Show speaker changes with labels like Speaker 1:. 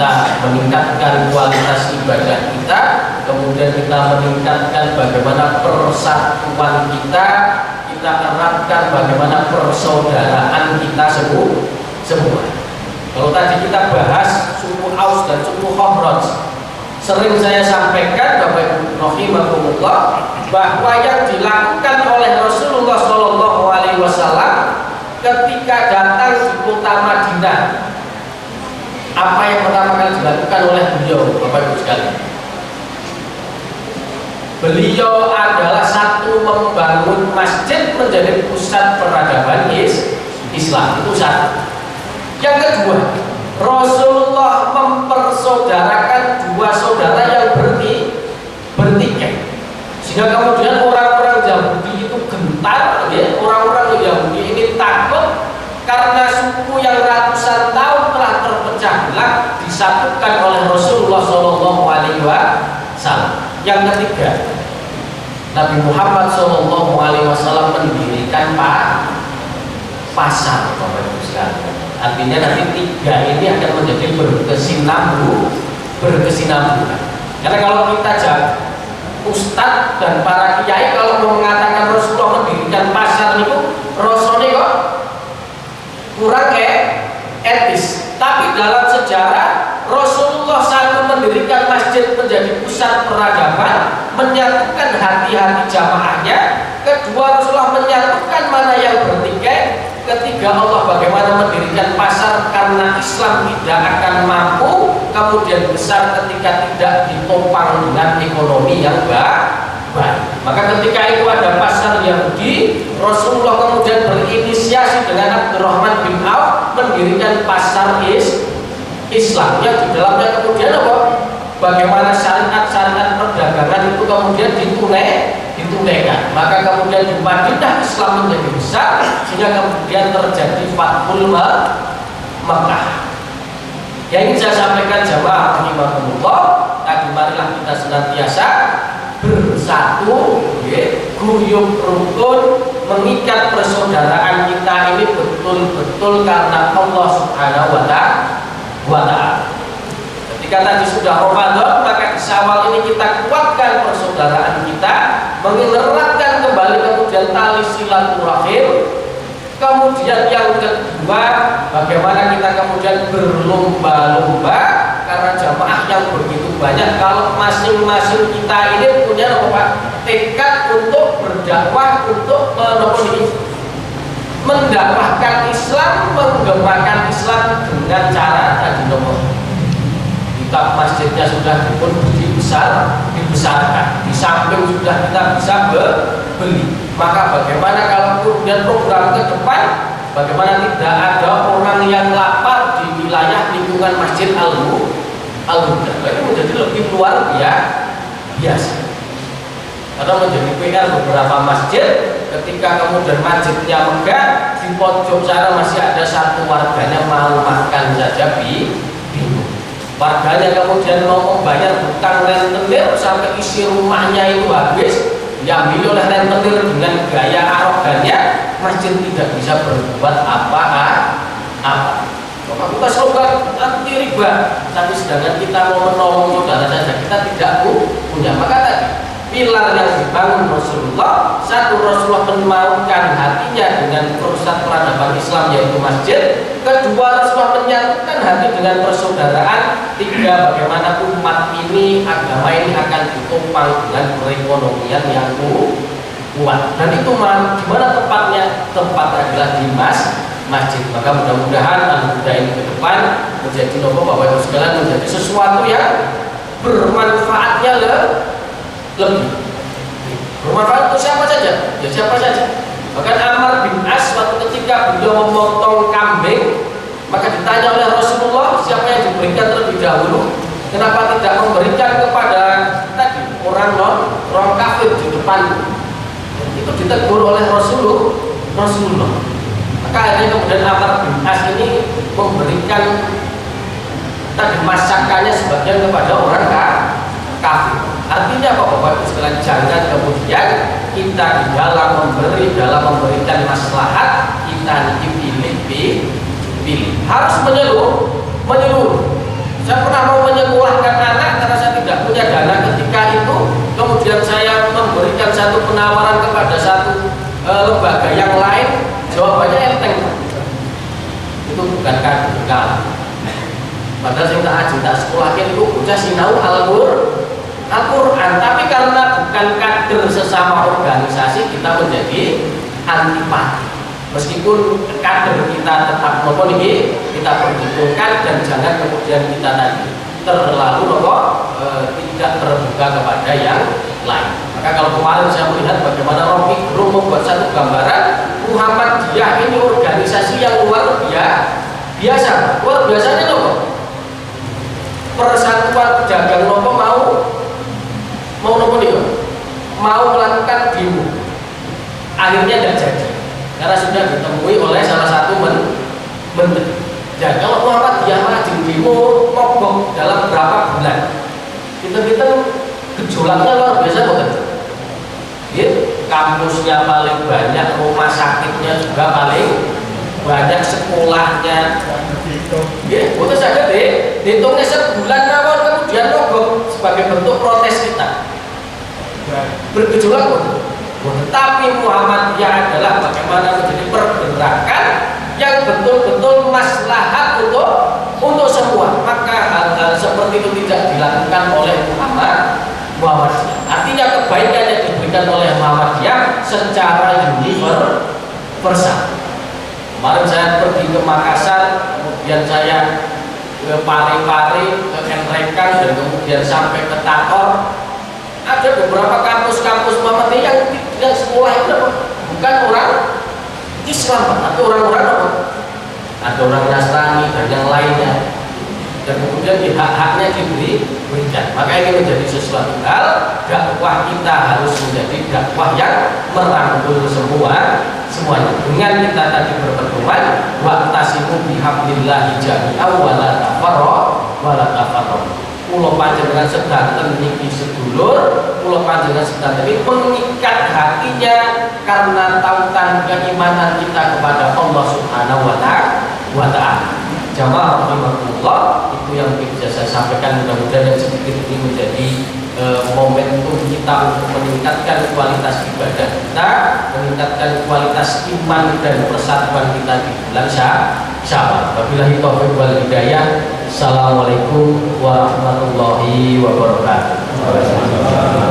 Speaker 1: kita meningkatkan kualitas ibadah kita, kemudian kita meningkatkan bagaimana persatuan kita eratkan bagaimana persaudaraan kita semua. Kalau tadi kita bahas suku Aus dan suku Khazraj, sering saya sampaikan Bapak Ibu rahimakumullah bahwa yang dilakukan oleh Rasulullah SAW ketika datang di kota Madinah, apa yang pertama kali dilakukan oleh beliau, Bapak Ibu sekalian? Beliau adalah satu, membangun masjid menjadi pusat peradaban Islam, itu satu. Yang kedua, Rasulullah mempersaudarakan dua saudara yang bertikai, sehingga kemudian orang-orang Yahudi itu gentar, ya, orang-orang Yahudi ini takut karena suku yang ratusan tahun telah terpecah belah disatukan oleh Rasulullah SAW. Yang ketiga, Nabi Muhammad SAW mendirikan pasar, Bapak Ibu sekalian. Artinya nanti tiga ini akan menjadi berkesinambungan. Karena kalau kita jaga ustadz dan para kiai kalau mau mengatakan Rasulullah mendirikan pasar itu rasanya kok kurang etis. Tapi dalam sejarah Rasulullah satu mendirikan masjid menjadi pusat peradaban, menyatukan hati-hati jamaahnya. Kedua, Rasulullah menyatukan mana yang bertikai. Ketiga, Allah bagaimana mendirikan pasar karena Islam tidak akan mampu kemudian besar ketika tidak ditopang dengan ekonomi yang baik. Maka ketika itu ada pasar Yahudi, Rasulullah kemudian berinisiasi dengan Abdurrahman bin Auf mendirikan pasar Islam yang di dalamnya kemudian apa? Bagaimana syariat-syariat perdagangan itu kemudian ditunaikan. Maka kemudian di Madinah Islam menjadi besar, sehingga kemudian terjadi Fathul Makkah. Yang ingin saya sampaikan jamaah rahimakumullah, tadi marilah kita senantiasa bersatu, guyup rukun, mengikat persaudaraan kita ini betul-betul karena Allah Subhanahu wa Ta'ala. Ketika tadi sudah Ramadan, maka di Syawal ini kita kuatkan persaudaraan kita, mengeratkan kembali kemudian tali silaturahim. Kemudian yang kedua, bagaimana kita kemudian berlomba-lomba karena jamaah yang begitu banyak. Kalau masing-masing kita ini punya tekad untuk berdakwah, untuk mendakwahkan Islam, menggemakan Islam dengan cara tadi kita masjidnya sudah pun dibesarkan, di samping sudah kita bisa beli. Maka bagaimana kalau kemudian program ke depan, bagaimana tidak ada orang yang lapar di wilayah lingkungan Masjid Al-Huda. Ini menjadi lebih luar biasa. Karena menjadi PR beberapa masjid, ketika kemudian masjidnya megah, di pojok sana masih ada satu warganya mau makan saja bingung. Warganya kemudian mau membayar hutang rentenir sampai isi rumahnya itu habis, diambil oleh rentenir dengan gaya arogannya, masjid tidak bisa berbuat apa-apa. Maka kita slogan anti riba, tapi sedangkan kita mau menolong saudara saja kita tidak punya. Maka tadi pilar yang dibangun Rasulullah, satu, Rasulullah memaukan hatinya dengan pusat peradaban Islam yaitu masjid. Kedua, Rasulullah menyatukan hati dengan persaudaraan. Tiga, bagaimana umat ini, agama ini akan ditopang dengan perekonomian yang kuat. Dan itu di mana tempatnya? Tempat adalah di masjid. Maka mudah-mudahan Al-Huda ini ke depan menjadi Bapak Ibu sekalian menjadi sesuatu yang bermanfaatnya lebih. Bermanfaat untuk siapa saja? Ya siapa saja. Bahkan Ammar bin As waktu ketika beliau memotong kambing, maka ditanya oleh Rasulullah siapa yang diberikan terlebih dahulu. Kenapa tidak memberikan kepada tadi orang kafir di depan? Itu ditegur oleh Rasulullah. Maka akhirnya kemudian Ammar bin As ini memberikan tadi masakannya sebagian kepada orang kafir. Artinya apa Bapak Ibu sekalian, jangan kemudian kita di dalam memberikan maslahat kita pilih. Harus menyeluruh. Saya pernah mau menyekolahkan anak karena saya tidak punya dana ketika itu. Kemudian saya memberikan satu penawaran kepada satu lembaga yang lain, jawabannya enteng. Itu bukan kadal. Padahal saya tak aji tak sekolahkan itu bocah sinau Al-Quran, tapi karena bukan kader sesama organisasi kita menjadi antipati. Meskipun kader kita tetap kita perhitungkan dan jangan kemudian kita tadi terlalu tidak terbuka kepada yang lain. Maka kalau kemarin saya melihat bagaimana Rocky Gerung membuat satu gambaran Muhammadiyah ini organisasi yang luar biasa. Luar biasanya loh. Persatuan Pedagang Nopo mau melakukan demo. Akhirnya tidak jadi karena sudah ditemui oleh salah satu menteri. Dan kalau Muhammadiyah maju demo mogok dalam berapa bulan, kita gejolaknya luar biasa bukan? Ya, kampusnya paling banyak, rumah sakitnya juga paling banyak, sekolahnya. Ya, bukan saja deh, hitungnya sebulan awal kemudian mogok sebagai bentuk protes kita. Bergejolak betul. Tetapi Muhammadiyah adalah bagaimana menjadi pergerakan yang betul-betul maslahat untuk semua. Maka hal-hal seperti itu tidak dilakukan oleh Muhammadiyah. Artinya kebaikan yang diberikan oleh Muhammadiyah secara universal. Kemarin saya pergi ke Makassar, kemudian saya ke Pari-Pari, ke Enrekan, dan kemudian sampai ke Takor. Ada beberapa kampus-kampus Muhammadiyah yang sekolah itu bukan orang Islam, tapi orang-orang apa? Ada orang Nasrani dan yang lainnya. Dan kemudian hak-haknya diberikan. Maka ini menjadi sesuatu hal, dakwah kita harus menjadi dakwah yang merangkul semuanya. Dengan kita tadi berpedoman, wa'tasimu bihablillahi jami'an wa la tafarraqu. Pulau panjenengan sedanten niki sedulur, pulau panjenengan sedanten ini mengikat hatinya karena tautan keimanan kita kepada Allah Subhanahu wa Ta'ala. Jamaah rahimahullah, itu yang bisa saya sampaikan. Mudah-mudahan yang sedikit ini menjadi momentum kita untuk meningkatkan kualitas ibadah kita, meningkatkan kualitas iman dan persatuan kita di bulan Syawal. Wabillahi taufiq wal hidayah. Assalamualaikum warahmatullahi wabarakatuh.